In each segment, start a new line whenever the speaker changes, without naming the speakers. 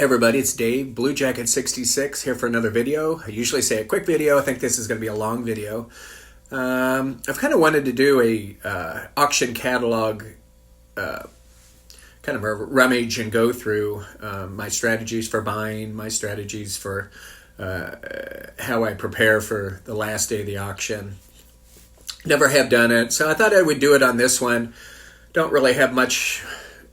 Everybody, it's Dave, Blue Jacket 66 here for another video. I usually say a quick video. I think this is going to be a long video. I've kind of wanted to do a auction catalog, kind of a rummage and go through my strategies for buying, my strategies for how I prepare for the last day of the auction. Never have done it, so I thought I would do it on this one. Don't really have much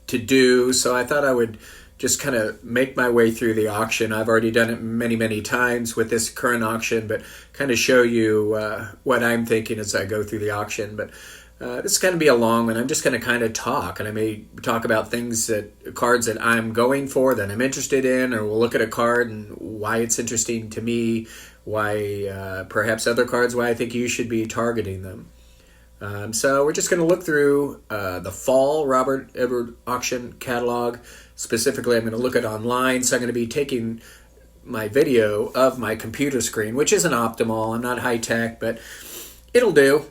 to do, so I thought I would just kind of make my way through the auction. I've already done it many times with this current auction, but kind of show you what I'm thinking as I go through the auction. But this is going to be a long one. I'm just going to kind of talk, and I may talk about cards that I'm going for, that I'm interested in, or we'll look at a card and why it's interesting to me, why perhaps other cards, why I think you should be targeting them. So we're just going to look through the fall Robert Edward auction catalog. Specifically, I'm going to look at online, so I'm going to be taking my video of my computer screen, which isn't optimal. I'm not high-tech, but it'll do.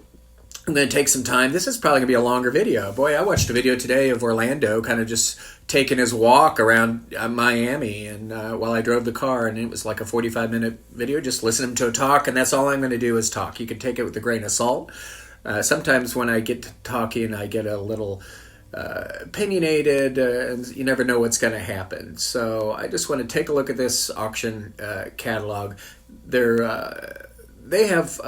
I'm going to take some time. This is probably going to be a longer video. Boy, I watched a video today of Orlando kind of just taking his walk around Miami and while I drove the car, and it was like a 45-minute video, just listening to him talk, and that's all I'm going to do is talk. You can take it with a grain of salt. Sometimes when I get to talking, I get a little opinionated, and you never know what's going to happen. So I just want to take a look at this auction catalog. They have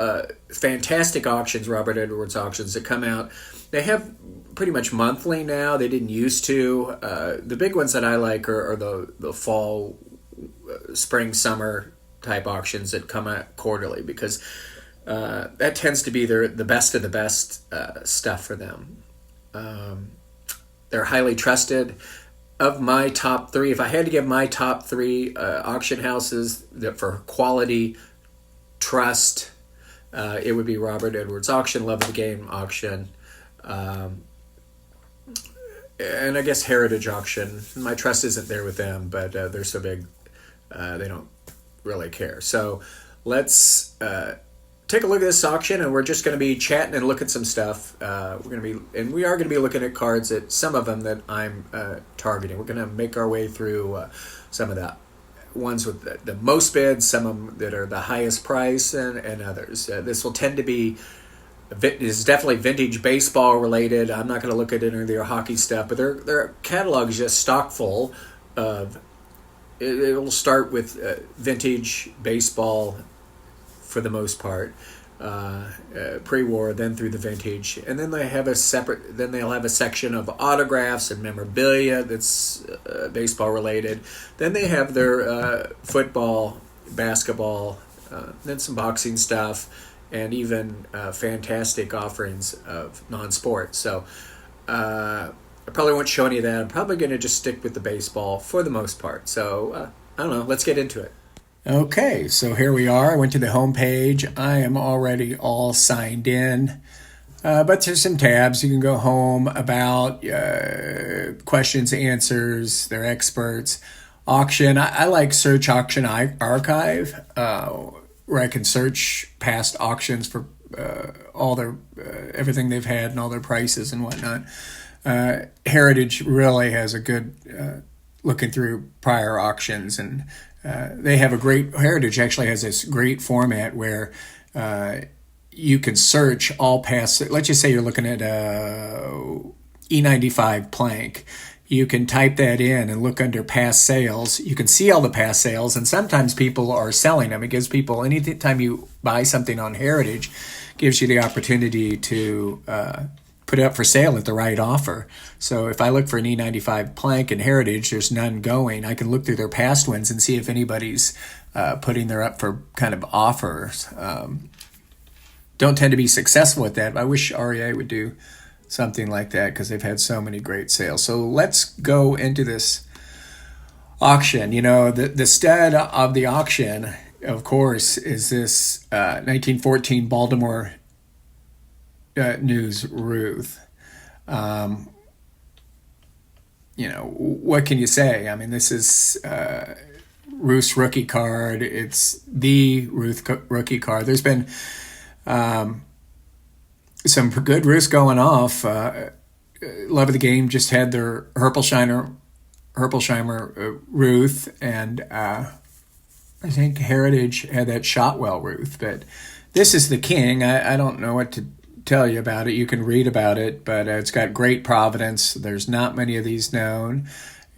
fantastic auctions, Robert Edwards auctions, that come out. They have pretty much monthly now. They didn't used to. The big ones that I like are the fall, spring, summer type auctions that come out quarterly, because that tends to be the best of the best stuff for them. They're highly trusted. Of my top three, if I had to give my top three auction houses that for quality, trust, it would be Robert Edwards Auction, Love of the Game Auction, and I guess Heritage Auction. My trust isn't there with them, but they're so big, they don't really care. So let's take a look at this auction, and we're just going to be chatting and look at some stuff. We are going to be looking at cards, that some of them that I'm targeting. We're going to make our way through some of the ones with the most bids, some of them that are the highest price, and others. This will tend to be, this is definitely vintage baseball related. I'm not going to look at any of their hockey stuff, but their catalog is just stock full of. It'll start with vintage baseball for the most part, pre-war, then through the vintage, and then they have they'll have a section of autographs and memorabilia that's baseball related. Then they have their football, basketball, then some boxing stuff, and even fantastic offerings of non-sport. So I probably won't show any of that. I'm probably going to just stick with the baseball for the most part. So I don't know, let's get into it. Okay, so here we are. I went to the home page. I am already all signed in, but there's some tabs. You can go home, about, questions, answers, they're experts. Auction, I like search auction archive, where I can search past auctions for all their everything they've had and all their prices and whatnot. Heritage really has a good looking through prior auctions, and they have Heritage actually has this great format where you can search all past, let's just say you're looking at a E95 plank. You can type that in and look under past sales. You can see all the past sales, and sometimes people are selling them. It gives people, anytime you buy something on Heritage, gives you the opportunity to put it up for sale at the right offer. So if I look for an E95 plank in Heritage, there's none going. I can look through their past ones and see if anybody's putting their up for kind of offers. Don't tend to be successful at that. I wish REA would do something like that, because they've had so many great sales. So let's go into this auction. You know, the stud of the auction, of course, is this 1914 Baltimore News Ruth. You know, what can you say? I mean, this is Ruth's rookie card. It's the Ruth rookie card. There's been some good Ruths going off. Love of the Game just had their Herpelshiner Herpelsheimer Ruth, and I think Heritage had that Shotwell Ruth. But this is the king. I don't know what to tell you about it. You can read about it, but it's got great provenance. There's not many of these known.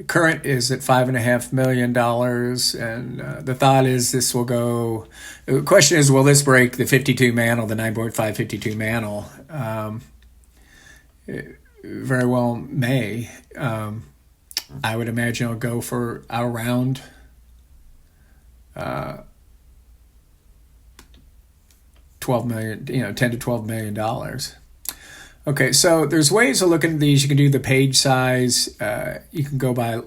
Current is at $5.5 million, and the thought is this will go. The question is, will this break the 52 Mantle, the 9.5 52 Mantle? It very well may. I would imagine it'll go for around 12 million, 10 to $12 million. Okay, so there's ways of looking at these. You can do the page size. You can go by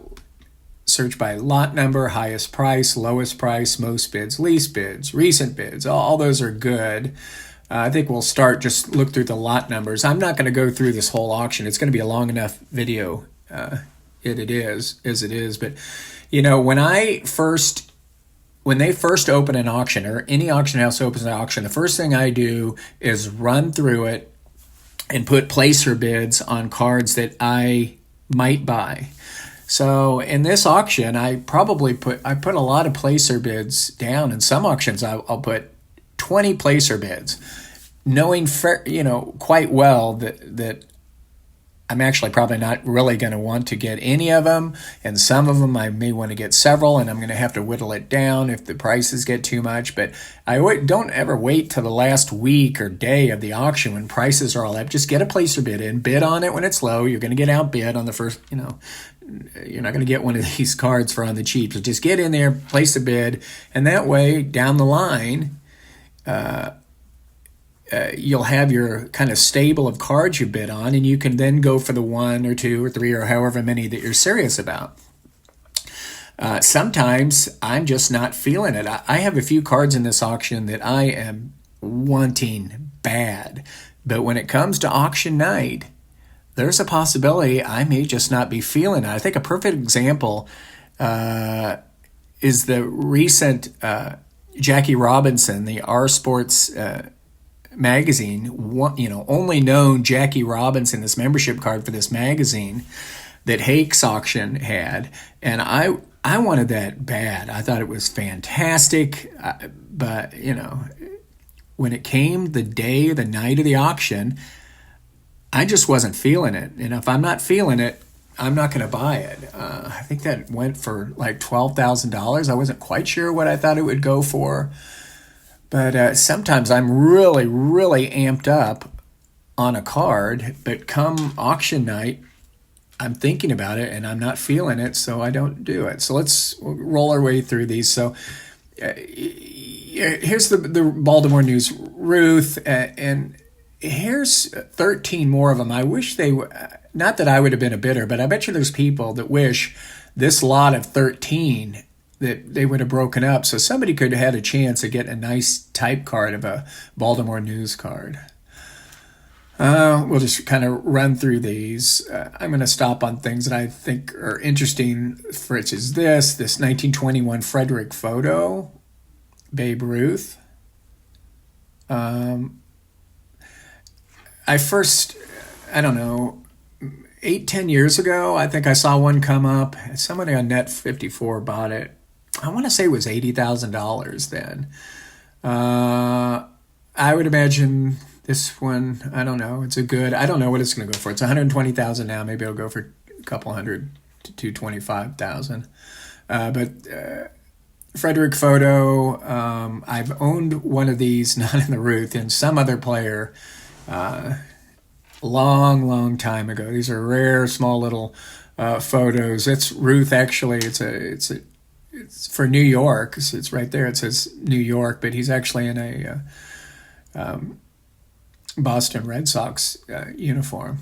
search by lot number, highest price, lowest price, most bids, least bids, recent bids. All those are good. I think we'll start just look through the lot numbers. I'm not going to go through this whole auction. It's going to be a long enough video. It is as it is. But when they first open an auction, or any auction house opens an auction, the first thing I do is run through it and put placer bids on cards that I might buy. So in this auction, I put a lot of placer bids down. In some auctions, I'll put 20 placer bids, knowing quite well that I'm actually probably not really going to want to get any of them, and some of them I may want to get several, and I'm going to have to whittle it down if the prices get too much. But don't ever wait till the last week or day of the auction when prices are all up. Just get a placer bid in, bid on it when it's low. You're going to get outbid on the first, you're not going to get one of these cards for on the cheap. So just get in there, place a bid, and that way down the line, you'll have your kind of stable of cards you bid on, and you can then go for the 1 or 2 or 3 or however many that you're serious about. Sometimes I'm just not feeling it. I have a few cards in this auction that I am wanting bad, but when it comes to auction night, there's a possibility I may just not be feeling it. I think a perfect example is the recent Jackie Robinson, the R Sports magazine, only known Jackie Robinson, this membership card for this magazine that Hake's auction had, and I wanted that bad. I thought it was fantastic, but when it came the night of the auction, I just wasn't feeling it. And if I'm not feeling it, I'm not going to buy it. I think that went for like $12,000. I wasn't quite sure what I thought it would go for. But sometimes I'm really, really amped up on a card, but come auction night, I'm thinking about it and I'm not feeling it, so I don't do it. So let's roll our way through these. So here's the Baltimore News Ruth, and here's 13 more of them. I wish they were, not that I would have been a bidder, but I bet you there's people that wish this lot of 13 that they would have broken up, so somebody could have had a chance of getting a nice type card of a Baltimore News card. We'll just kind of run through these. I'm going to stop on things that I think are interesting, for which is this 1921 Frederick photo, Babe Ruth. I don't know, 8-10 years ago, I think I saw one come up. Somebody on Net54 bought it. I want to say it was $80,000 then. I would imagine this one, I don't know. I don't know what it's going to go for. It's $120,000 now. Maybe it'll go for a couple hundred to $225,000. But Frederick photo, I've owned one of these, not in the Ruth, in some other player, long time ago. These are rare, small little photos. It's Ruth, actually. It's for New York. It's right there. It says New York, but he's actually in a Boston Red Sox uniform.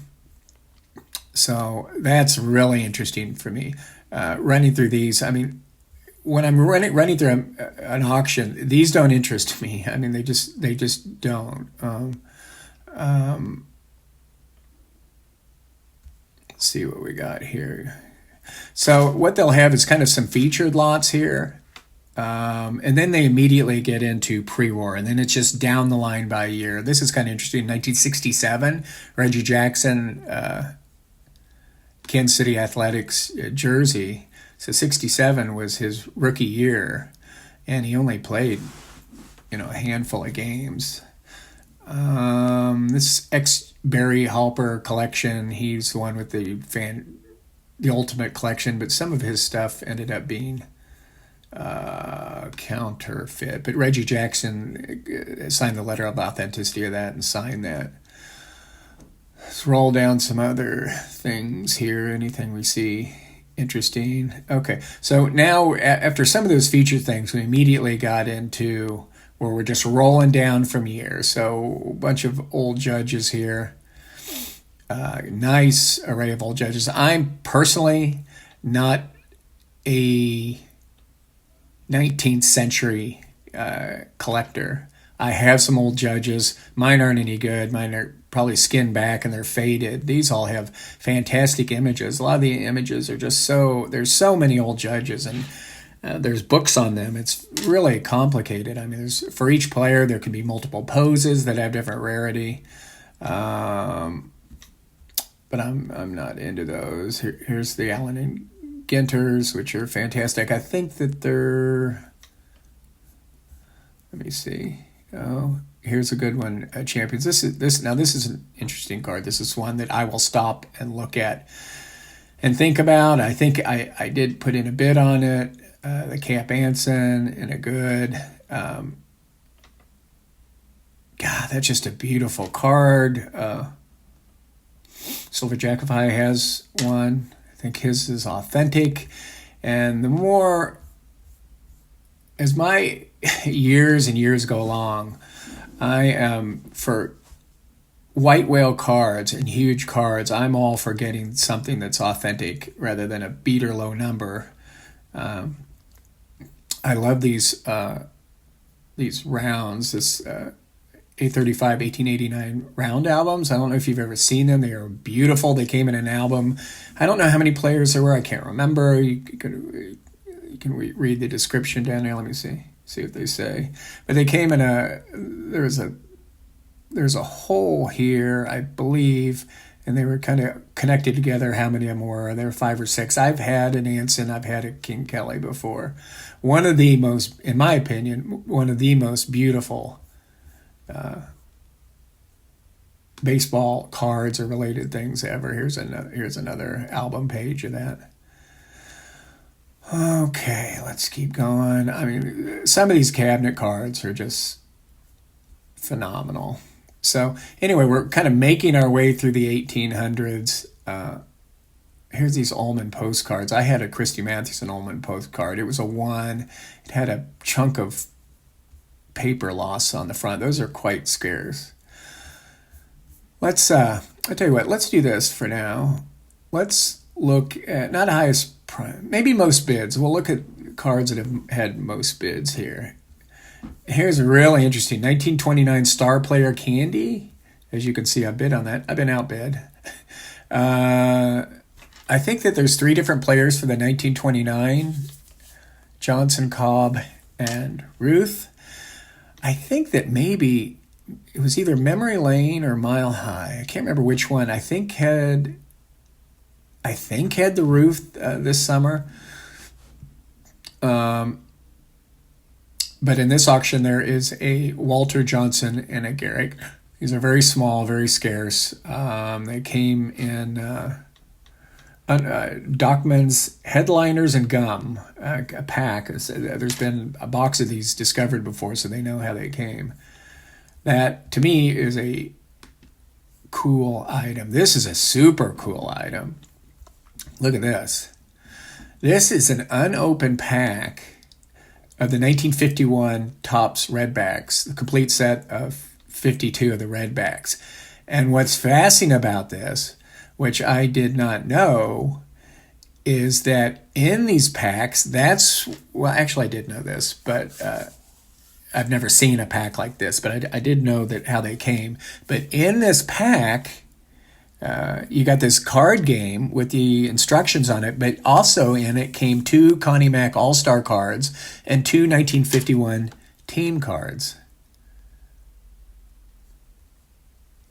So that's really interesting for me. Running through these, I mean, when I'm running through an auction, these don't interest me. I mean, they just don't. Let's see what we got here. So what they'll have is kind of some featured lots here. And then they immediately get into pre-war, and then it's just down the line by a year. This is kind of interesting. 1967, Reggie Jackson Kansas City Athletics jersey. So 67 was his rookie year, and he only played, a handful of games. This ex-Barry Halper collection, he's the one with the ultimate collection, but some of his stuff ended up being counterfeit. But Reggie Jackson signed the letter of authenticity of that and signed that. Let's roll down some other things here. Anything we see interesting? Okay, so now after some of those feature things, we immediately got into where we're just rolling down from years. So a bunch of old judges here. Nice array of old judges. I'm personally not a 19th century collector. I have some old judges. Mine aren't any good. Mine are probably skinned back and they're faded. These all have fantastic images. A lot of the images are just there's so many old judges, and there's books on them. It's really complicated. I mean, for each player, there can be multiple poses that have different rarity. But I'm not into those. Here's the Allen and Ginters, which are fantastic. I think that they're... Let me see. Oh, here's a good one. Champions. This is an interesting card. This is one that I will stop and look at and think about. I think I did put in a bid on it. The Cap Anson in a good. God, that's just a beautiful card. Silver Jacobite has one. I think his is authentic. And the more, as my years and years go along, I am, for white whale cards and huge cards, I'm all for getting something that's authentic rather than a beat or low number. I love these rounds, this 835, 1889 round albums. I don't know if you've ever seen them. They are beautiful. They came in an album. I don't know how many players there were. I can't remember. You can read the description down there. Let me see what they say. But they came in there's a hole here, I believe, and they were kind of connected together. How many of them were? There were 5 or 6. I've had an Anson. I've had a King Kelly before. One of the most, in my opinion, one of the most beautiful baseball cards or related things ever. Here's another album page of that. Okay, let's keep going. I mean, some of these cabinet cards are just phenomenal. So anyway, we're kind of making our way through the 1800s. Here's these Ullman postcards. I had a Christy Mathewson Ullman postcard. It was a 1. It had a chunk of paper loss on the front. Those are quite scarce. Let's, I tell you what, let's do this for now. Let's look at, not highest price, maybe most bids. We'll look at cards that have had most bids here. Here's a really interesting 1929 Star Player Candy. As you can see, I bid on that. I've been outbid. I think that there's 3 different players for the 1929. Johnson, Cobb, and Ruth. I think that maybe it was either Memory Lane or Mile High. I can't remember which one. I think had the Ruth this summer. But in this auction, there is a Walter Johnson and a Garrick. These are very small, very scarce. They came in Dockman's Headliners and Gum, a pack. There's been a box of these discovered before, so they know how they came. That, to me, is a cool item. This is a super cool item. Look at this. This is an unopened pack of the 1951 Topps Redbacks, the complete set of 52 of the Redbacks. And what's fascinating about this, which I did not know, is that in these packs, actually I did know this, but I've never seen a pack like this, but I did know that how they came. But in this pack, you got this card game with the instructions on it, but also in it came 2 Connie Mack All-Star cards and 2 1951 team cards.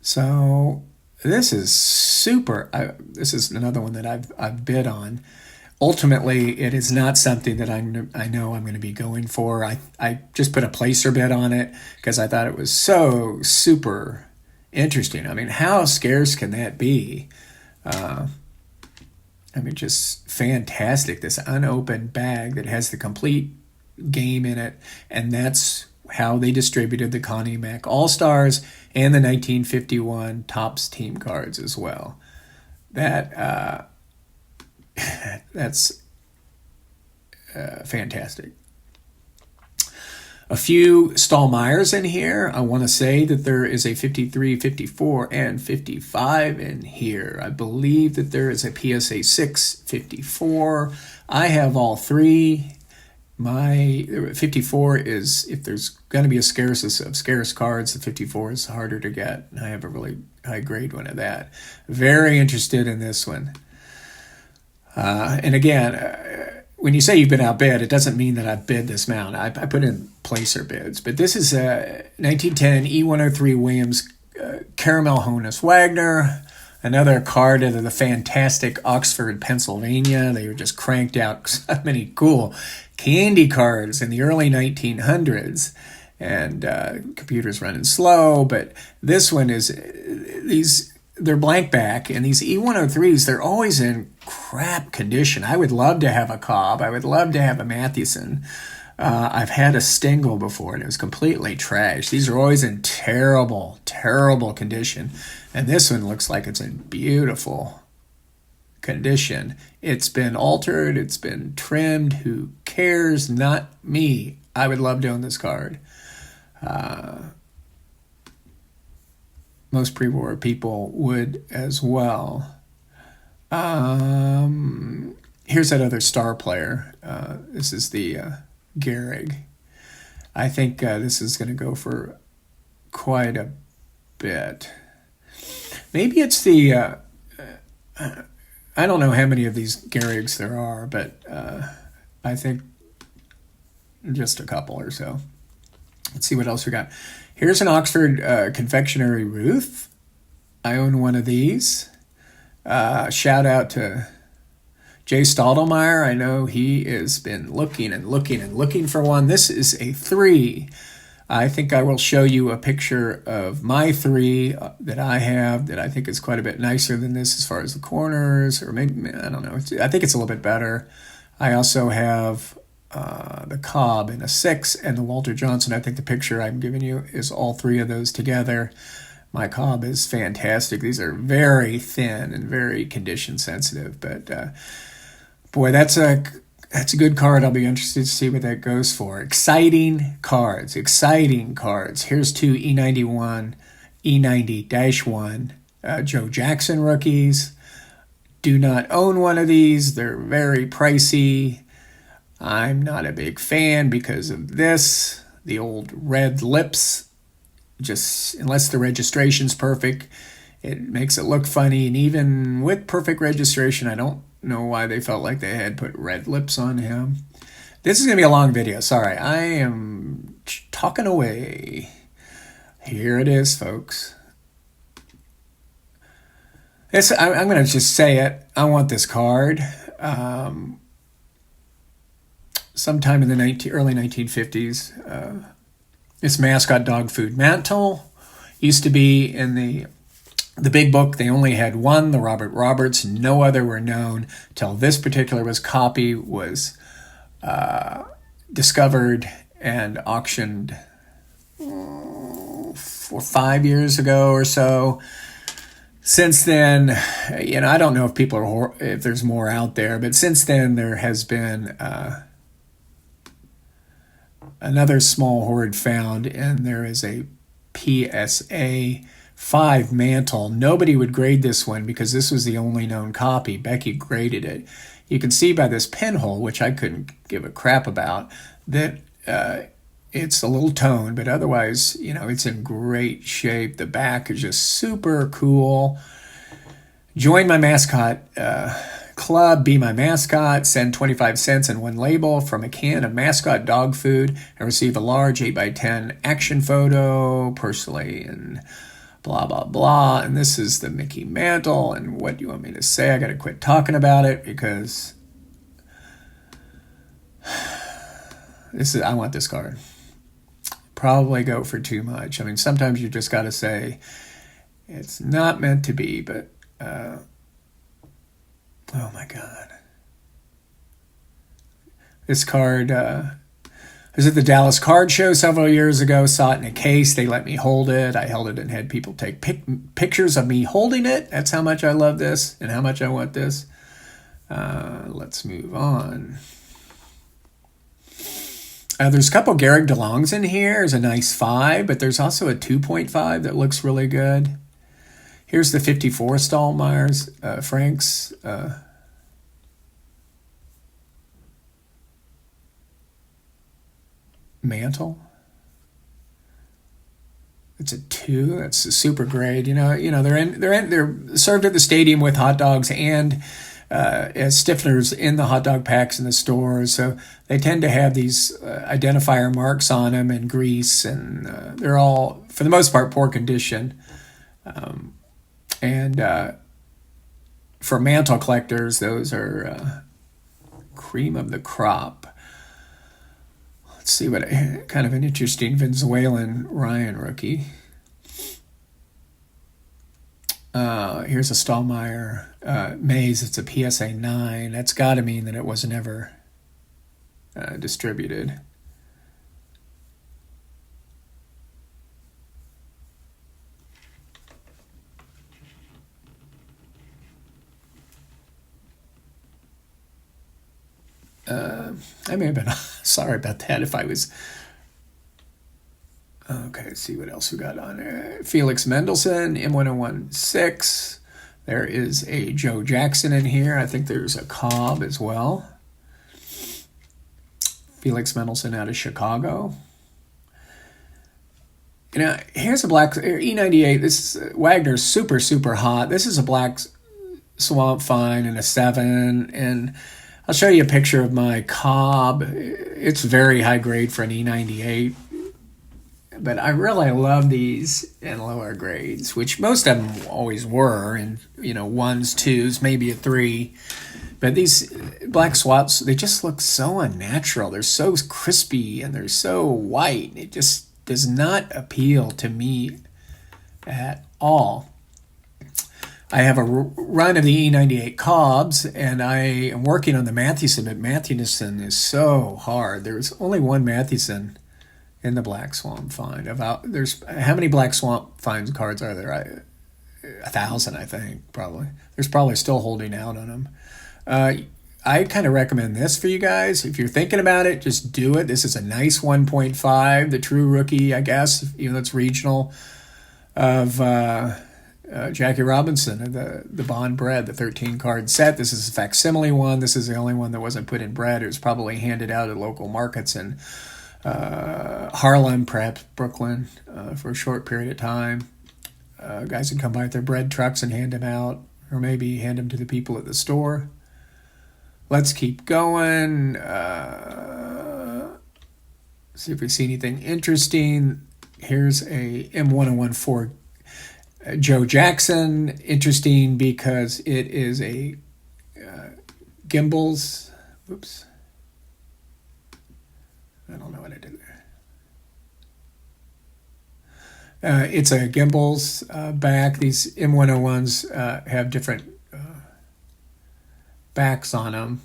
So this is super. This is another one that I've bid on. Ultimately, it is not something that I know I'm going to be going for. I just put a placer bid on it because I thought it was so super interesting. I mean, how scarce can that be? I mean, just fantastic. This unopened bag that has the complete game in it, and that's how they distributed the Connie Mack All-Stars and the 1951 Topps team cards as well. That's fantastic. A few Stallmeyers in here. I want to say that there is a 53, 54, and 55 in here. I believe that there is a PSA 6, 54. I have all three. My 54 is, if there's going to be a scarcity of scarce cards, the 54 is harder to get. I have a really high grade one of that. Very interested in this one. And again, when you say you've been outbid, it doesn't mean that I've bid this amount. I put in placer bids. But this is a 1910 E103 Williams Caramel Honus Wagner. Another card out of the fantastic Oxford, Pennsylvania. They were just cranked out so many cool candy cards in the early 1900s. And computers running slow. But this one is, they're blank back. And these E103s, they're always in crap condition. I would love to have a Cobb. I would love to have a Mathewson. I've had a Stengel before, and it was completely trash. These are always in terrible, terrible condition. And this one looks like it's in beautiful condition. It's been altered. It's been trimmed. Who cares? Not me. I would love to own this card. Most pre-war people would as well. Here's that other star player. This is the Gehrig. I think this is going to go for quite a bit. Maybe it's the, I don't know how many of these Gehrigs there are, but I think just a couple or so. Let's see what else we got. Here's an Oxford Confectionery Ruth. I own one of these. Shout out to Jay Stottlemyre. I know he has been looking and looking and looking for one. This is a 3. I think I will show you a picture of my 3 that I have that I think is quite a bit nicer than this as far as the corners, or maybe, I don't know. I think it's a little bit better. I also have the Cobb in a 6 and the Walter Johnson. I think the picture I'm giving you is all 3 of those together. My Cobb is fantastic. These are very thin and very condition sensitive, but boy, that's a good card. I'll be interested to see what that goes for. Exciting cards. Here's 2 E91, E90-1 Joe Jackson rookies. Do not own one of these. They're very pricey. I'm not a big fan because of this. The old red lips. Just unless the registration's perfect, it makes it look funny. And even with perfect registration, I don't know why they felt like they had put red lips on him. This is going to be a long video. Sorry, I am talking away. Here it is, folks. I'm going to just say it. I want this card. Sometime in the early 1950s, this mascot dog food. Mantle used to be in the big book. They only had one, the Robert Roberts. No other were known till this particular copy was discovered and auctioned 5 years ago or so. Since then, I don't know if there's more out there, but since then there has been another small hoard found, and there is a PSA 5 Mantle. Nobody would grade this one because this was the only known copy. Becky graded it. You can see by this pinhole, which I couldn't give a crap about, that it's a little toned, but otherwise, it's in great shape. The back is just super cool. Join my mascot club, be my mascot, send 25 cents and one label from a can of mascot dog food, and receive a large 8x10 action photo, personally and blah, blah, blah. And this is the Mickey Mantle. And what do you want me to say? I got to quit talking about it because I want this card. Probably go for too much. I mean, sometimes you just got to say it's not meant to be, but oh my God. This card, I was at the Dallas Card Show several years ago, saw it in a case. They let me hold it. I held it and had people take pictures of me holding it. That's how much I love this and how much I want this. Let's move on. There's a couple Garrick DeLongs in here. There's a nice 5, but there's also a 2.5 that looks really good. Here's the 54 Stallmeyers, Franks. Mantle. It's a 2. That's a super grade. They're served at the stadium with hot dogs and as stiffeners in the hot dog packs in the stores. So they tend to have these identifier marks on them and grease, and they're all, for the most part, poor condition. And for Mantle collectors, those are cream of the crop. Let's see what kind of an interesting Venezuelan Ryan rookie. Here's a Stallmeyer Maze. It's a PSA 9. That's got to mean that it was never distributed. I may have been sorry about that if I was. Okay, let's see what else we got on there. Felix Mendelssohn, M1016. There is a Joe Jackson in here. I think there's a Cobb as well. Felix Mendelssohn out of Chicago. Here's a black E98. This is Wagner's super, super hot. This is a black Swamp Fine and a 7, and I'll show you a picture of my Cobb. It's very high grade for an E98. But I really love these in lower grades, which most of them always were, and 1s, 2s, maybe a 3. But these black swaps, they just look so unnatural. They're so crispy and they're so white. It just does not appeal to me at all. I have a run of the E98 Cobbs, and I am working on the Mathewson, but Mathewson is so hard. There's only one Mathewson in the Black Swamp Find. There's how many Black Swamp Finds cards are there? 1,000, I think, probably. There's probably still holding out on them. I kind of recommend this for you guys. If you're thinking about it, just do it. This is a nice 1.5, the true rookie, I guess, even though it's regional, of Jackie Robinson, the Bond Bread, the 13-card set. This is a facsimile one. This is the only one that wasn't put in bread. It was probably handed out at local markets in Harlem, perhaps Brooklyn, for a short period of time. Guys would come by with their bread trucks and hand them out, or maybe hand them to the people at the store. Let's keep going. See if we see anything interesting. Here's a M1014 Joe Jackson. Interesting because it is a Gimbals. Oops. I don't know what I did there. It's a Gimbals back. These M101s have different backs on them.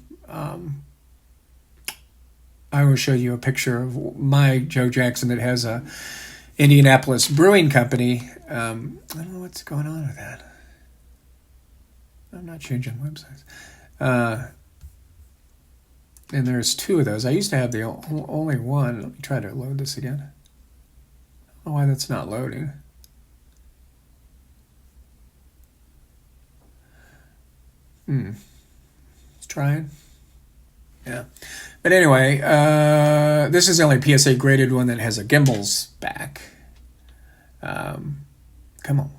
I will show you a picture of my Joe Jackson that has a Indianapolis Brewing Company. I don't know what's going on with that. I'm not changing websites. And there's 2 of those. I used to have the only one. Let me try to load this again. I don't know why that's not loading. It's trying. Yeah. But anyway, this is the only PSA graded one that has a Gimbals back. Come on.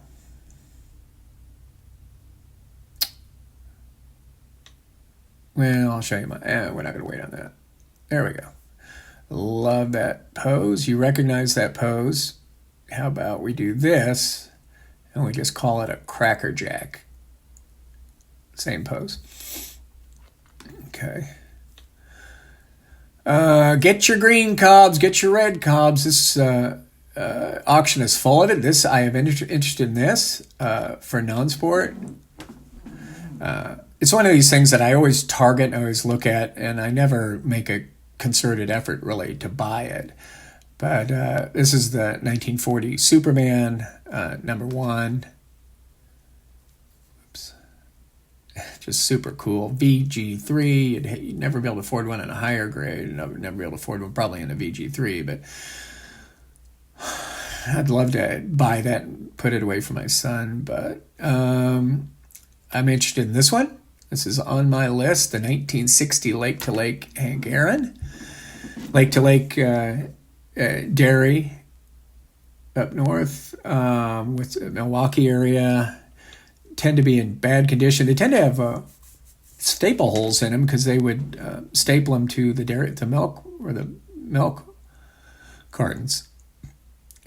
Well, I'll show you my... we're not going to wait on that. There we go. Love that pose. You recognize that pose. How about we do this? And we just call it a Cracker Jack. Same pose. Okay. Get your green cobs, get your red cobs. This auction is full of it. This I have interested in this for non-sport. It's one of these things that I always target and always look at, and I never make a concerted effort really to buy it. But this is the 1940 Superman number 1. Oops. Just super cool. VG3. You'd never be able to afford one in a higher grade. You'd never be able to afford one probably in a VG3. But I'd love to buy that and put it away for my son. But I'm interested in this one. This is on my list. The 1960 Lake to Lake Hank Aaron. Lake to Lake dairy up north with the Milwaukee area tend to be in bad condition. They tend to have staple holes in them because they would staple them to the dairy, the milk cartons.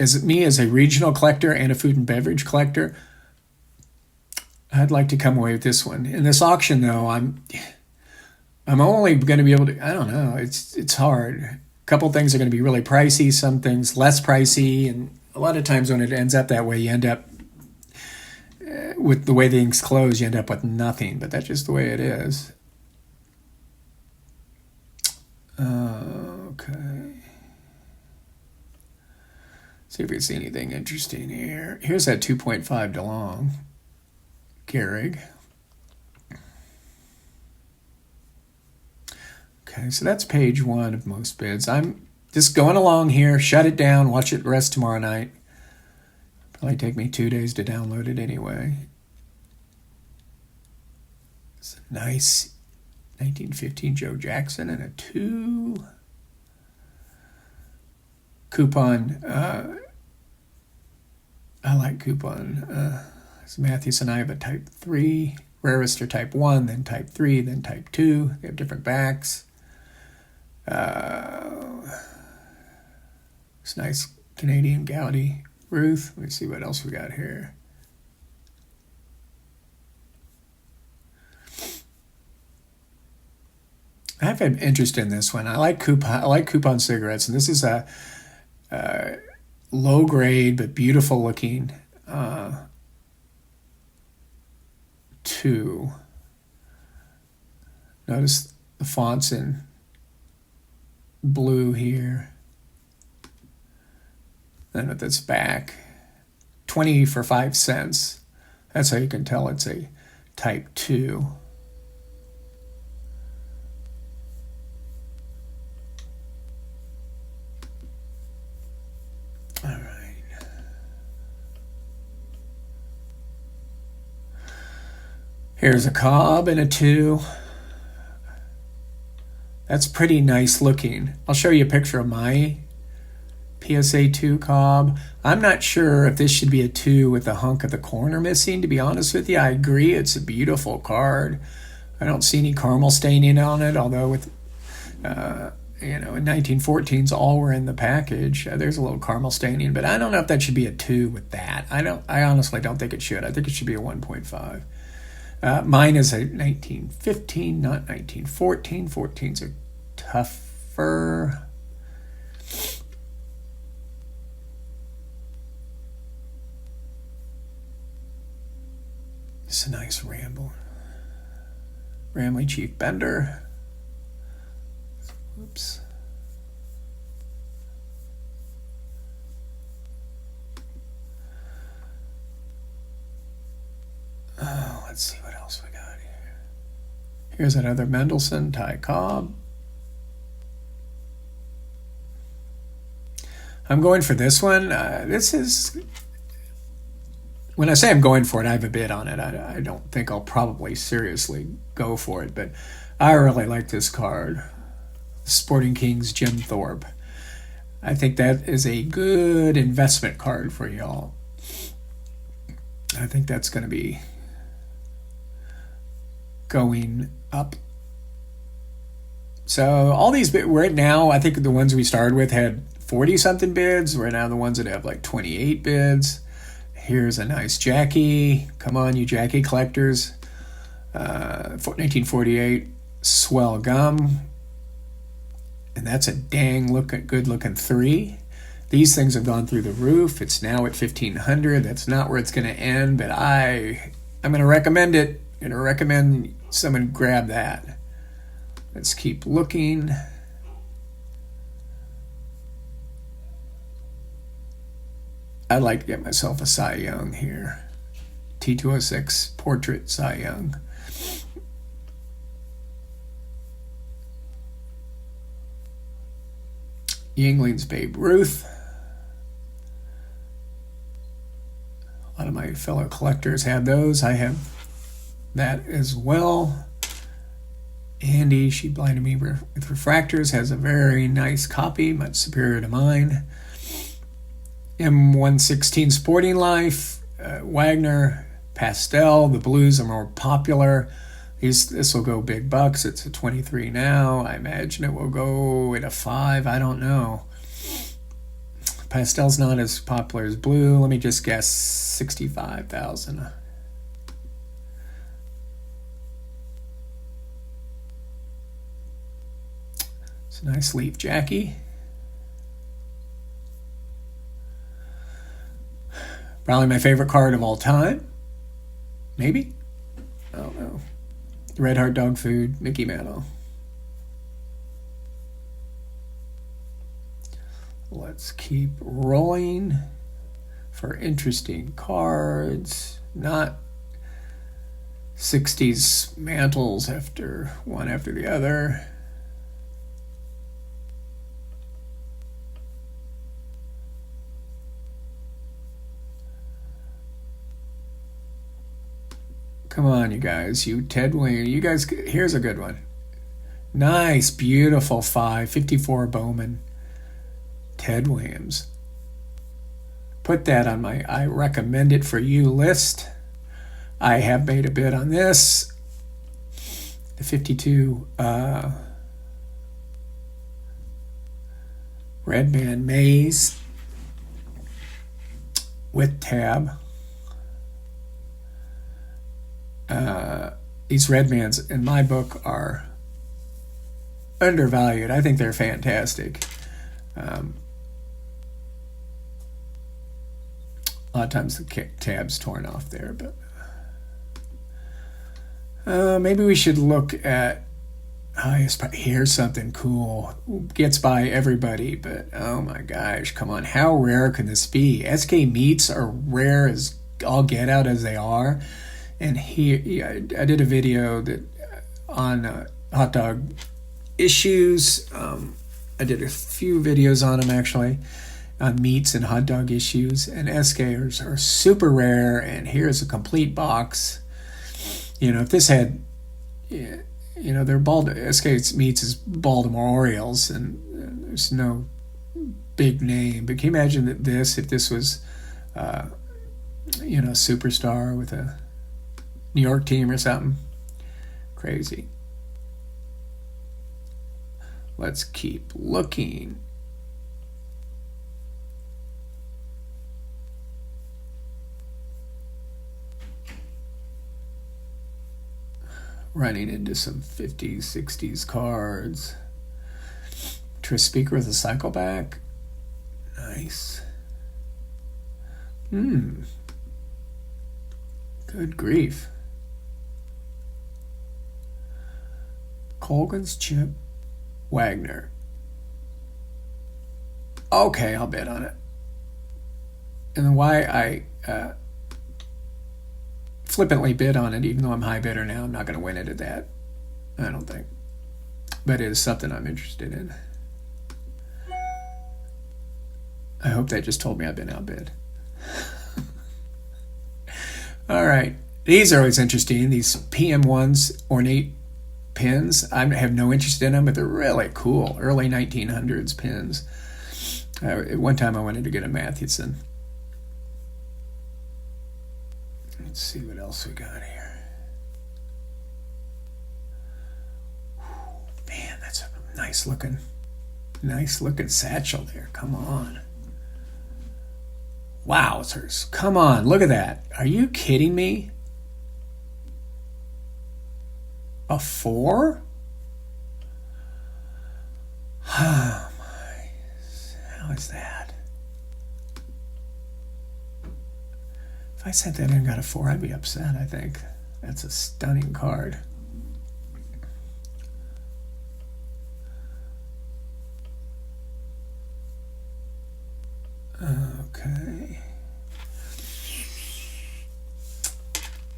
As a regional collector and a food and beverage collector, I'd like to come away with this one. In this auction, though, I'm only going to be able to. I don't know. It's hard. A couple things are going to be really pricey. Some things less pricey, and a lot of times when it ends up that way, you end up with the way things close. You end up with nothing. But that's just the way it is. Okay. See if we see anything interesting here. Here's that 2.5 DeLong Gehrig. Okay, so that's page 1 of most bids. I'm just going along here. Shut it down. Watch it rest tomorrow night. Probably take me 2 days to download it anyway. It's a nice 1915 Joe Jackson and a 2 coupon. I like coupon. Matthews and I have a type 3. Rarest are type 1, then type 3, then type 2. They have different backs. It's nice Canadian Gaudi Ruth. Let's see what else we got here. I have an interest in this one. I like coupon cigarettes, and this is a low grade but beautiful looking 2. Notice the fonts in blue here. Then with its back, 20 for 5 cents. That's how you can tell it's a type 2. All right. Here's a Cobb and a 2. That's pretty nice looking. I'll show you a picture of my PSA 2 Cobb. I'm not sure if this should be a 2 with the hunk of the corner missing, to be honest with you. I agree, it's a beautiful card. I don't see any caramel staining on it, although with, in 1914s, all were in the package. There's a little caramel staining, but I don't know if that should be a 2 with that. I honestly don't think it should. I think it should be a 1.5. Mine is a 1915, not 1914. 14s are tougher. It's a nice Ramley Chief Bender. Oops. Oh, let's see what else we got here. Here's another Mendelssohn Ty Cobb. I'm going for this one. This is, when I say I'm going for it, I have a bid on it. I don't think I'll probably seriously go for it, but I really like this card. Sporting Kings Jim Thorpe. I think that is a good investment card for y'all. I think that's going to be going up. So all these right now, I think the ones we started with had 40 something bids. Right now the ones that have like 28 bids. Here's a nice Jackie. Come on, you Jackie collectors. 1948 swell gum. And that's a dang good looking 3. These things have gone through the roof. It's now at 1,500. That's not where it's going to end, but I'm going to recommend it. I'm going to recommend someone grab that. Let's keep looking. I'd like to get myself a Cy Young here. T206 Portrait Cy Young. Yingling's Babe Ruth. A lot of my fellow collectors have those. I have that as well. Andy, she blinded me with refractors, has a very nice copy, much superior to mine. M116 Sporting Life, Wagner, Pastel. The blues are more popular. This will go big bucks. It's a 23 now. I imagine it will go at a 5. I don't know. Pastel's not as popular as blue. Let me just guess 65,000. It's a nice leaf Jackie. Probably my favorite card of all time. Maybe? I don't know. Red Heart Dog Food, Mickey Mantle. Let's keep rolling for interesting cards. Not 60s mantles one after the other. Come on, you guys. You Ted Williams. You guys, here's a good one. Nice, beautiful 54 Bowman. Ted Williams. Put that on my I recommend it for you list. I have made a bid on this. The 52 Redman Maze with tab. These Redmans in my book are undervalued. I think they're fantastic. A lot of times the tab's torn off there, but maybe we should look at here's something cool. Gets by everybody, but oh my gosh, come on, how rare can this be? SK meats are rare as all get out as they are. And I did a video on hot dog issues. I did a few videos on them actually, on meats and hot dog issues. And SKs are super rare. And here's a complete box. If this had, they're SK meats is Baltimore Orioles, and there's no big name. But can you imagine if this was, superstar with a New York team or something? Crazy. Let's keep looking. Running into some 50s, 60s cards. Tris Speaker with a cycle back. Nice. Good grief. Colgan's Chip Wagner. Okay, I'll bet on it. And then why I flippantly bid on it, even though I'm high bidder now, I'm not going to win it at that. I don't think. But it is something I'm interested in. I hope that just told me I've been outbid. All right. These are always interesting. These PM1s, ornate pins. I have no interest in them, but they're really cool. Early 1900s pins. At one time I wanted to get a Mathewson. Let's see what else we got here. Man, that's a nice looking satchel there. Come on. Wowzers. Come on, look at that. Are you kidding me? A 4? Oh my. How is that? If I sent that in and got a 4, I'd be upset, I think. That's a stunning card. Okay.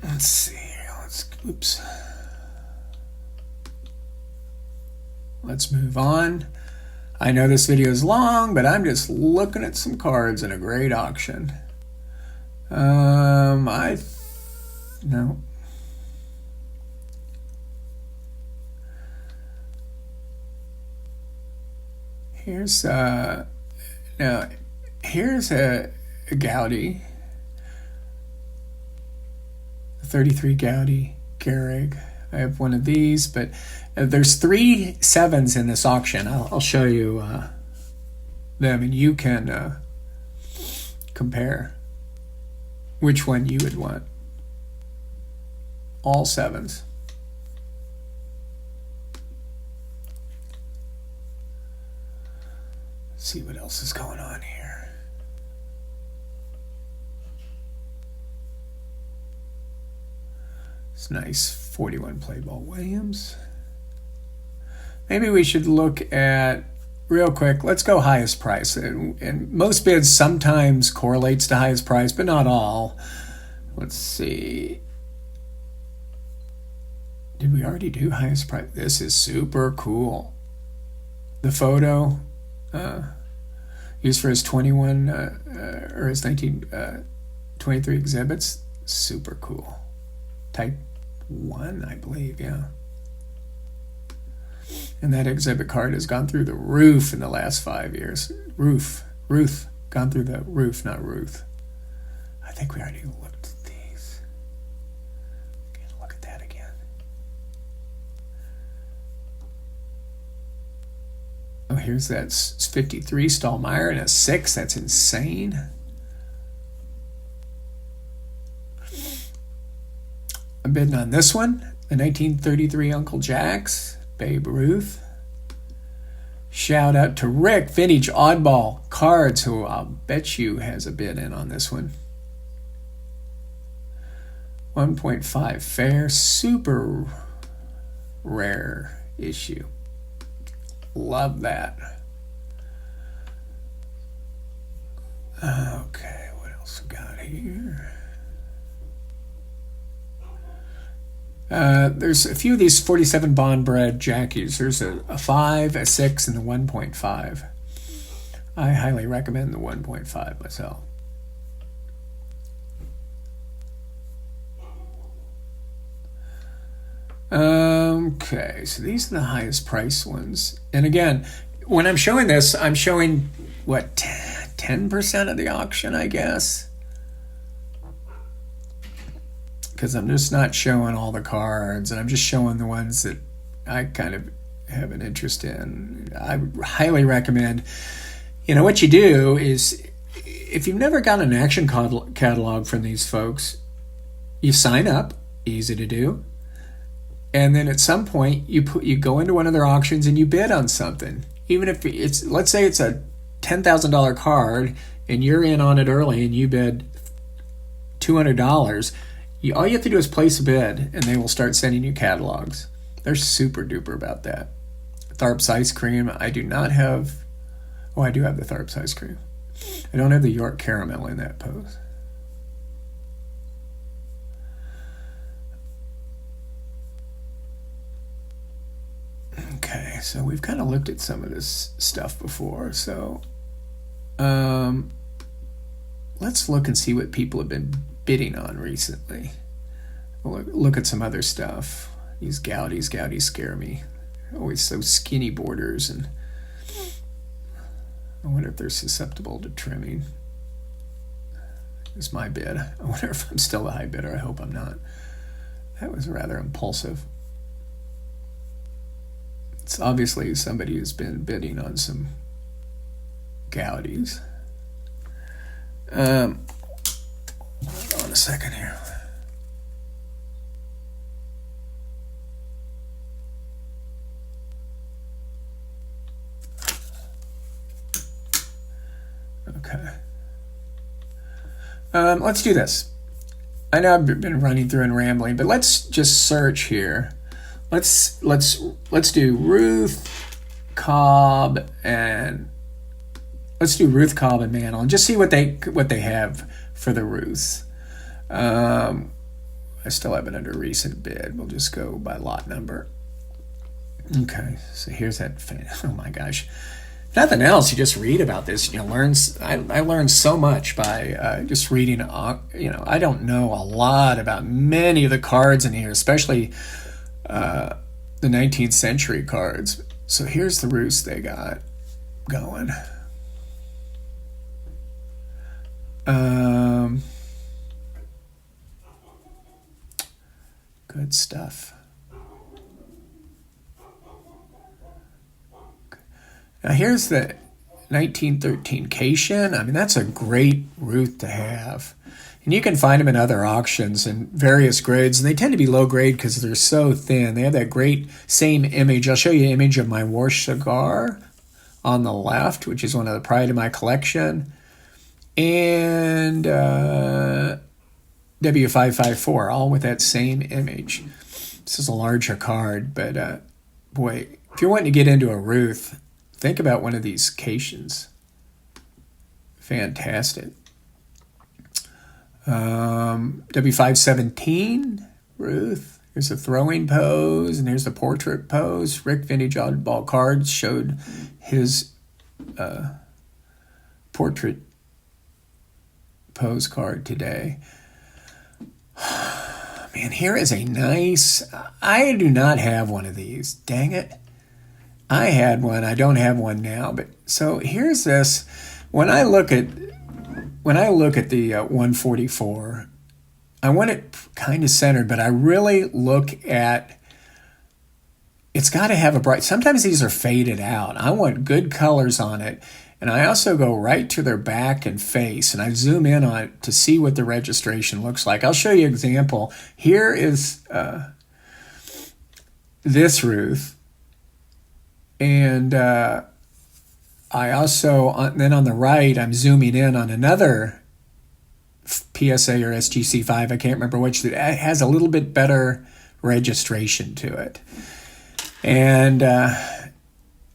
Let's see. Oops. Let's move on. I know this video is long, but I'm just looking at some cards in a great auction. No. Here's a Gaudi, 33 Gaudi Gehrig. I have one of these, but there's 3 7s in this auction. I'll show you them, and you can compare which one you would want. All 7s. Let's see what else is going on here. It's nice 41 play ball Williams. Maybe we should look at, real quick, let's go highest price. And most bids sometimes correlates to highest price, but not all. Let's see. Did we already do highest price? This is super cool. The photo used for his 21 or his 1923 exhibits, super cool. Type 1, I believe, yeah. And that exhibit card has gone through the roof in the last 5 years. Ruth, gone through the roof, not Ruth. I think we already looked at these. Okay, look at that again. Oh, here's that 53 Stallmeyer and a 6. That's insane. I'm bidding on this one, the 1933 Uncle Jack's, Babe Ruth. Shout out to Rick, Vintage Oddball Cards, who I'll bet you has a bid in on this one. 1.5 fair, super rare issue. Love that. Okay, what else we got here? There's a few of these 47 Bond bred Jackies. There's a 5, a 6, and the 1.5. I highly recommend the 1.5 myself. Okay, so these are the highest price ones. And again, when I'm showing this, I'm showing, what, 10% of the auction, I guess? Because I'm just not showing all the cards, and I'm just showing the ones that I kind of have an interest in. I highly recommend, what you do is, if you've never got an action catalog from these folks, you sign up, easy to do, and then at some point you go into one of their auctions and you bid on something. Even if it's, let's say it's a $10,000 card and you're in on it early and you bid $200, all you have to do is place a bid, and they will start sending you catalogs. They're super duper about that. Tharp's ice cream, I do not have. Oh, I do have the Tharp's ice cream. I don't have the York caramel in that pose. Okay, so we've kind of looked at some of this stuff before. So let's look and see what people have been bidding on recently. We'll look at some other stuff. These Gaudis scare me. Always so skinny borders, and I wonder if they're susceptible to trimming. Is my bid. I wonder if I'm still a high bidder. I hope I'm not. That was rather impulsive. It's obviously somebody who's been bidding on some Gaudis. Hold on a second here. Okay. Let's do this. I know I've been running through and rambling, but let's just search here. Let's do Ruth, Cobb, and let's do Ruth, Cobb, and Mantle, and just see what they have for the Ruths. I still have it under recent bid. We'll just go by lot number. Okay, so here's that fan. Oh my gosh. If nothing else, you just read about this. I learned so much by just reading. I don't know a lot about many of the cards in here, especially the 19th century cards. So here's the Ruths they got going. Good stuff. Now here's the 1913 Cation. I mean, that's a great Ruth to have. And you can find them in other auctions in various grades. And they tend to be low grade because they're so thin. They have that great same image. I'll show you an image of my Warsh cigar on the left, which is one of the pride of my collection. And W554, all with that same image. This is a larger card, but boy, if you're wanting to get into a Ruth, think about one of these Cations. Fantastic. W517, Ruth. Here's a throwing pose, and here's the portrait pose. Rick Vintage Oddball Cards showed his portrait pose card today. Man, here is a nice... I do not have one of these. Dang it. I had one. I don't have one now. But so here's this. When I look at the 144, I want it kind of centered, but I really look at... It's got to have a bright... Sometimes these are faded out. I want good colors on it. And I also go right to their back and face, and I zoom in on it to see what the registration looks like. I'll show you an example. Here is this Ruth. And I also, then on the right, I'm zooming in on another PSA or SGC5. I can't remember which. That has a little bit better registration to it. And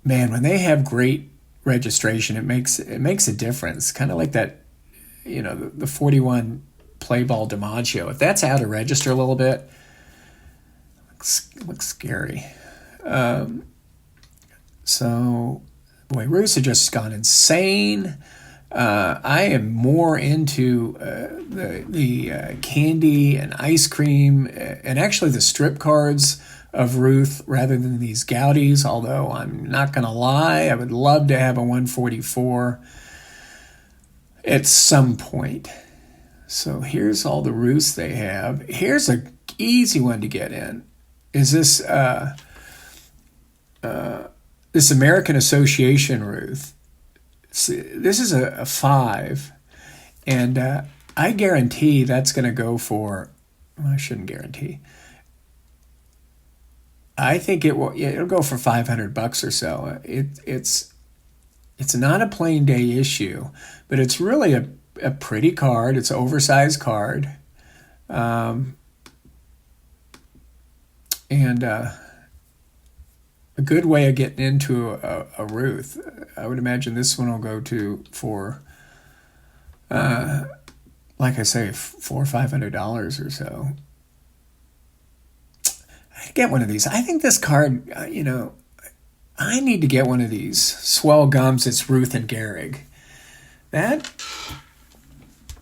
man, when they have great registration, it makes a difference. Kind of like that, the 41 play ball DiMaggio. If that's out of register a little bit, looks scary. So boy, Ruths have just gone insane. I am more into the candy and ice cream and actually the strip cards of Ruth rather than these Goudies, although I'm not going to lie, I would love to have a 144 at some point. So here's all the Ruths they have. Here's an easy one to get in. Is this this American Association Ruth? This is a 5, and I guarantee that's going to go for... Well, I shouldn't guarantee. I think it'll go for $500 or so. It's not a plain day issue, but it's really a pretty card. It's an oversized card, and a good way of getting into a Ruth. I would imagine this one will go for, like I say, $400 or $500 or so. I'd get one of these. I think this card, I need to get one of these. Swell Gums, it's Ruth and Gehrig. That,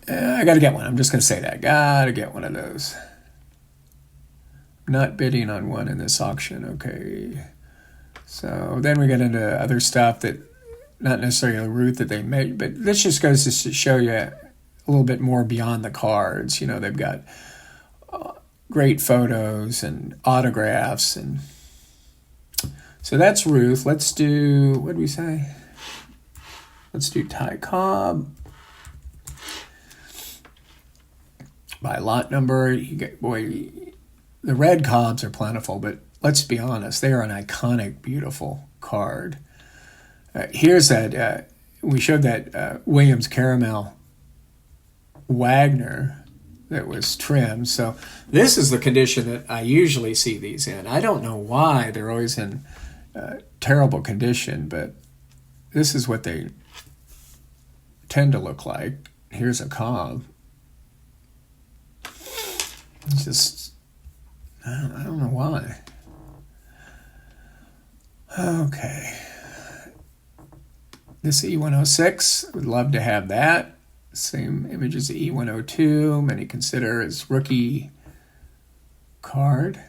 I got to get one. I'm just going to say that. Got to get one of those. Not bidding on one in this auction. Okay. So then we get into other stuff that, not necessarily a Ruth that they made, but this just goes to show you a little bit more beyond the cards. They've got great photos and autographs, and so that's Ruth. Let's do, what did we say? Let's do Ty Cobb. by lot number. You get, boy, the red Cobbs are plentiful, but let's be honest, they are an iconic, beautiful card. Here's that, we showed that Williams Caramel Wagner that was trimmed. So this is the condition that I usually see these in. I don't know why they're always in terrible condition, but this is what they tend to look like. Here's a Cobb. It's just, I don't know why. Okay. This E106, would love to have that. Same image as the E102. Many consider as rookie card.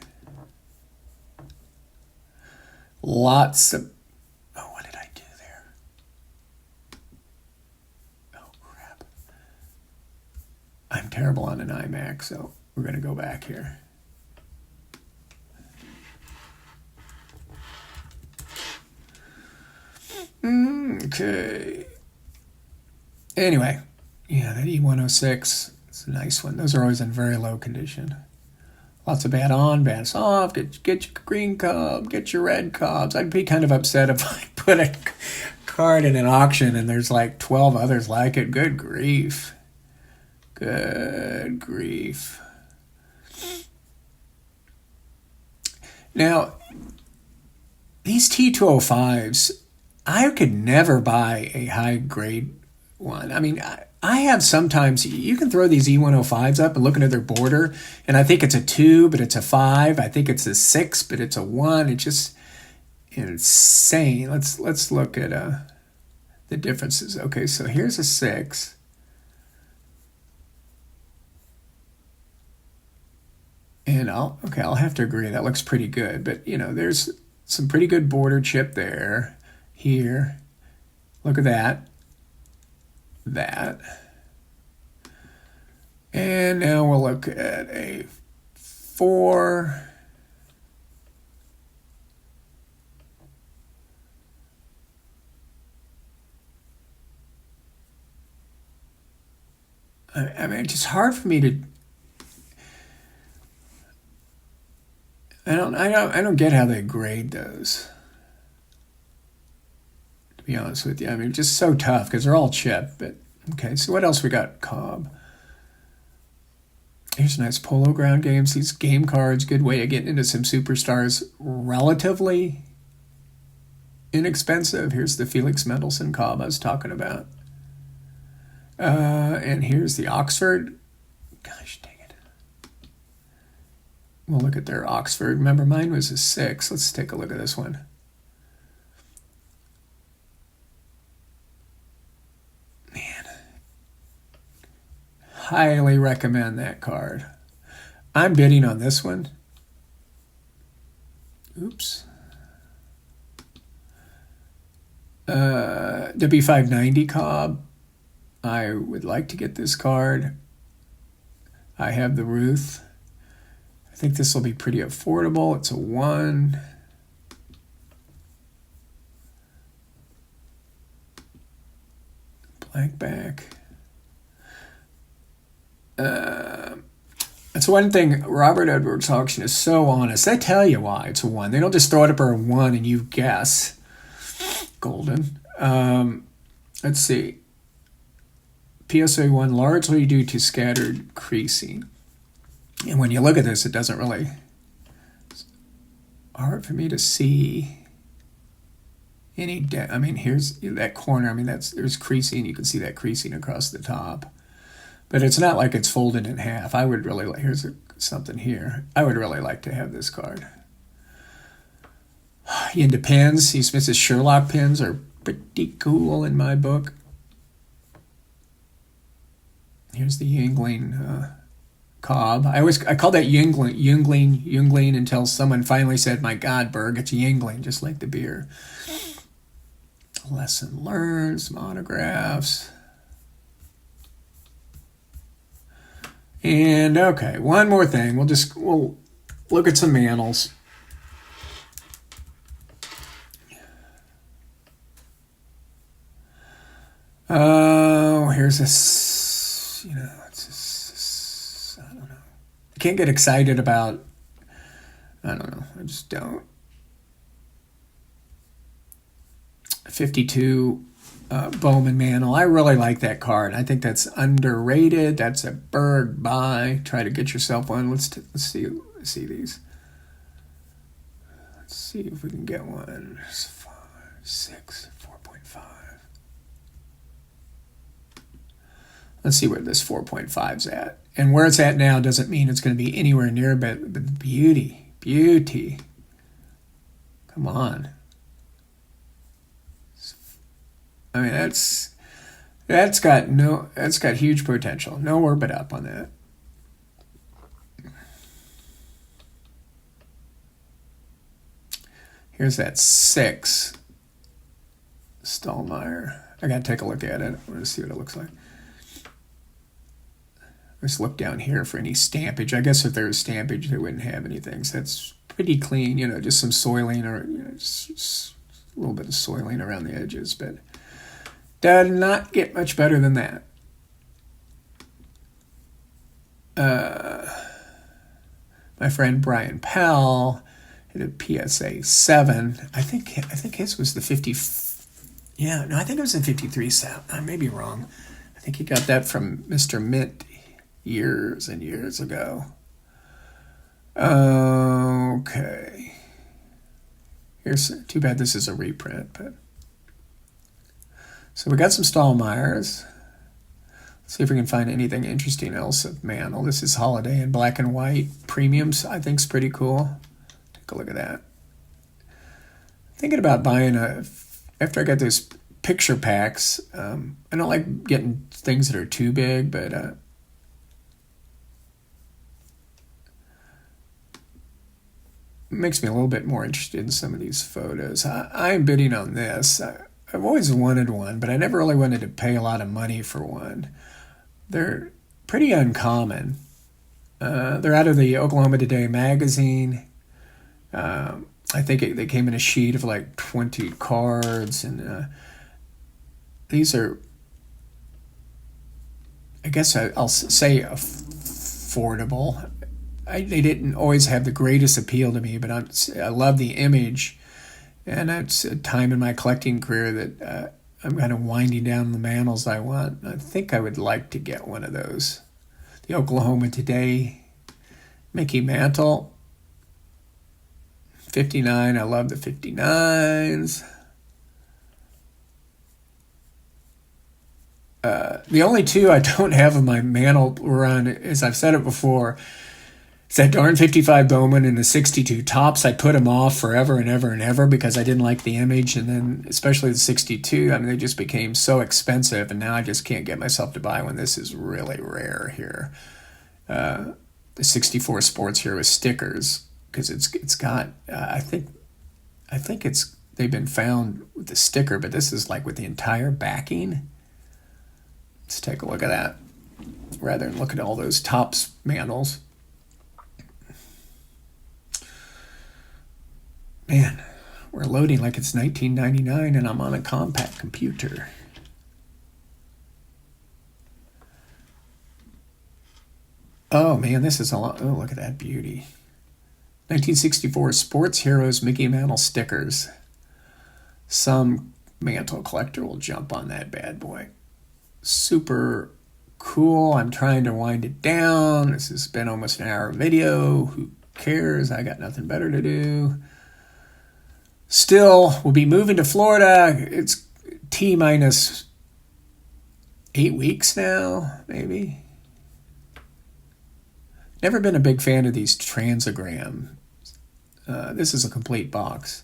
Lots of, oh, what did I do there? Oh, crap. I'm terrible on an iMac, so we're going to go back here. Okay. Anyway, yeah, that E106 is a nice one. Those are always in very low condition. Lots of bad on, bad off. Get your green Cobb, get your red Cobbs. I'd be kind of upset if I put a card in an auction and there's like 12 others like it. Good grief. Good grief. Now, these T205s, I could never buy a high-grade one. I mean, I have sometimes, you can throw these E105s up and looking at their border, and I think it's a 2, but it's a 5. I think it's a 6, but it's a 1. It's just insane. Let's look at the differences. Okay, so here's a 6. And I'll have to agree, that looks pretty good. But, you know, there's some pretty good border chip there. Here, look at that. That. And now we'll look at a 4. I mean, it's just hard for me to. I don't get how they grade those. To be honest with you, I mean, just so tough because they're all chipped. But okay, so what else we got? Cobb. Here's nice Polo Ground games. These game cards, good way of getting into some superstars. Relatively inexpensive. Here's the Felix Mendelssohn Cobb I was talking about. And here's the Oxford. Gosh dang it. We'll look at their Oxford. Remember, mine was a 6. Let's take a look at this one. Man. Highly recommend that card. I'm bidding on this one. Oops. W590 Cobb. I would like to get this card. I have the Ruth. I think this will be pretty affordable. It's a 1. Blank back. That's one thing. Robert Edwards auction is so honest. They tell you why it's a 1. They don't just throw it up for a 1 and you guess. Golden. Let's see. PSA 1 largely due to scattered creasing. And when you look at this, it doesn't really. It's hard for me to see any. I mean, here's that corner. I mean, there's creasing. You can see that creasing across the top. But it's not like it's folded in half. I would really, here's something here. I would really like to have this card. Into pins. These Mrs. Sherlock pins are pretty cool in my book. Here's the Yingling Cobb. I called that Yingling until someone finally said, "My God, Berg, it's Yingling," just like the beer. Lesson learned, some autographs. And okay, one more thing. We'll look at some Mantles. Oh, here's this. You know, it's a can't get excited about, I don't know, I just don't. 52 Bowman Mantle. I really like that card. I think that's underrated. That's a Berg buy. Try to get yourself one. Let's see these. Let's see if we can get one. 5, 6, 4.5. Let's see where this 4.5's at. And where it's at now doesn't mean it's going to be anywhere near, but beauty. Come on. I mean, that's got huge potential. Nowhere but up on that. Here's that 6 Stallmeyer. I gotta take a look at it. I want to see what it looks like. Let's look down here for any stampage. I guess if there was stampage, they wouldn't have anything. So that's pretty clean. Just some soiling or just a little bit of soiling around the edges, but does not get much better than that. My friend Brian Powell hit a PSA 7. I think his was the 50. Yeah, no, I think it was the 53 set. I may be wrong. I think he got that from Mr. Mint years and years ago. Okay. Here's, too bad this is a reprint, but. So we got some Stallmeyers. Let's see if we can find anything interesting else of Mantle. This is Holiday in black and white. Premiums, I think, is pretty cool. Take a look at that. Thinking about buying after I got those picture packs, I don't like getting things that are too big, but it makes me a little bit more interested in some of these photos. I'm bidding on this. I've always wanted one, but I never really wanted to pay a lot of money for one. They're pretty uncommon. They're out of the Oklahoma Today magazine. I think they came in a sheet of like 20 cards, and these are, I guess I'll say, affordable. They didn't always have the greatest appeal to me, but I love the image. And it's a time in my collecting career that I'm kind of winding down the mantles I want. I think I would like to get one of those. The Oklahoma Today Mickey Mantle. 59. I love the 59s. The only two I don't have in my mantle run, as I've said it before, it's that darn 55 Bowman and the 62 tops. I put them off forever and ever and ever because I didn't like the image. And then especially the 62, I mean, they just became so expensive. And now I just can't get myself to buy one. This is really rare here. The 64 Sports Hero stickers, because it's got, I think they've been found with the sticker, but this is like with the entire backing. Let's take a look at that rather than look at all those tops mantles. Man, we're loading like it's 1999 and I'm on a compact computer. Oh man, this is a lot. Oh, look at that beauty. 1964 Sports Heroes Mickey Mantle stickers. Some Mantle collector will jump on that bad boy. Super cool. I'm trying to wind it down. This has been almost an hour video. Who cares? I got nothing better to do. Still, we'll be moving to Florida. It's T-minus 8 weeks now, maybe. Never been a big fan of these Transagram. This is a complete box.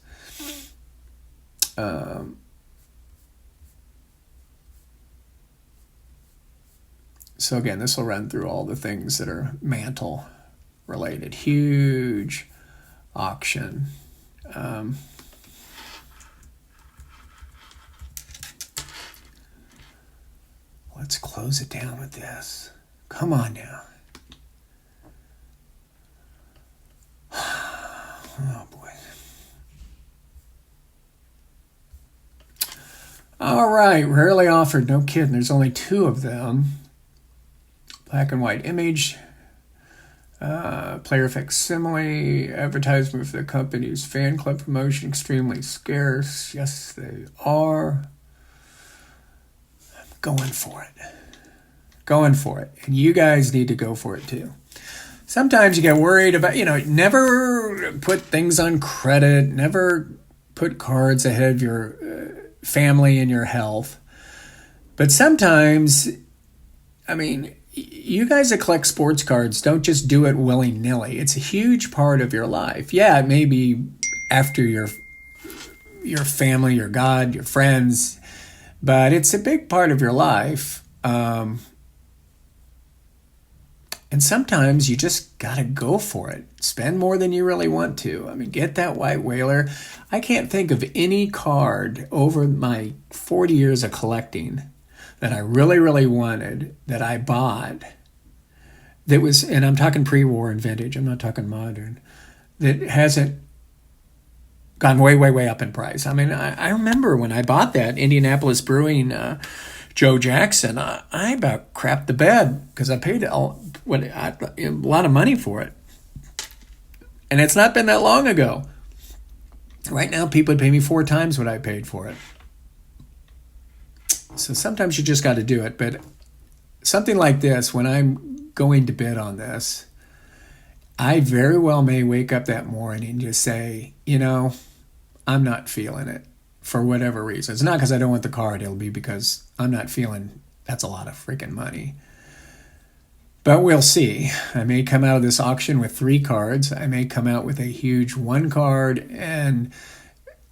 So again, this will run through all the things that are Mantle related. Huge auction. Let's close it down with this. Come on now. Oh boy. All right, rarely offered. No kidding. There's only 2 of them. Black and white image. Player facsimile advertisement for the company's fan club promotion extremely scarce. Yes, they are. I'm going for it. Going for it. And you guys need to go for it too. Sometimes you get worried about, never put things on credit, never put cards ahead of your family and your health. But sometimes, you guys that collect sports cards don't just do it willy-nilly. It's a huge part of your life. Yeah, it may be after your family, your God, your friends, but it's a big part of your life. And sometimes you just got to go for it. Spend more than you really want to. Get that white whaler. I can't think of any card over my 40 years of collecting that I really, really wanted, that I bought, that was, and I'm talking pre-war and vintage, I'm not talking modern, that hasn't gone way, way, way up in price. I remember when I bought that Indianapolis Brewing Joe Jackson, I about crapped the bed because I paid a lot of money for it. And it's not been that long ago. Right now, people would pay me 4 times what I paid for it. So sometimes you just got to do it. But something like this, when I'm going to bid on this, I very well may wake up that morning and just say, I'm not feeling it for whatever reason. It's not because I don't want the card. It'll be because I'm not feeling that's a lot of freaking money. But we'll see. I may come out of this auction with 3 cards. I may come out with a huge 1 card. And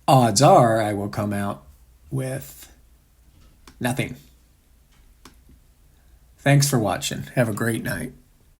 odds are I will come out with nothing. Thanks for watching. Have a great night.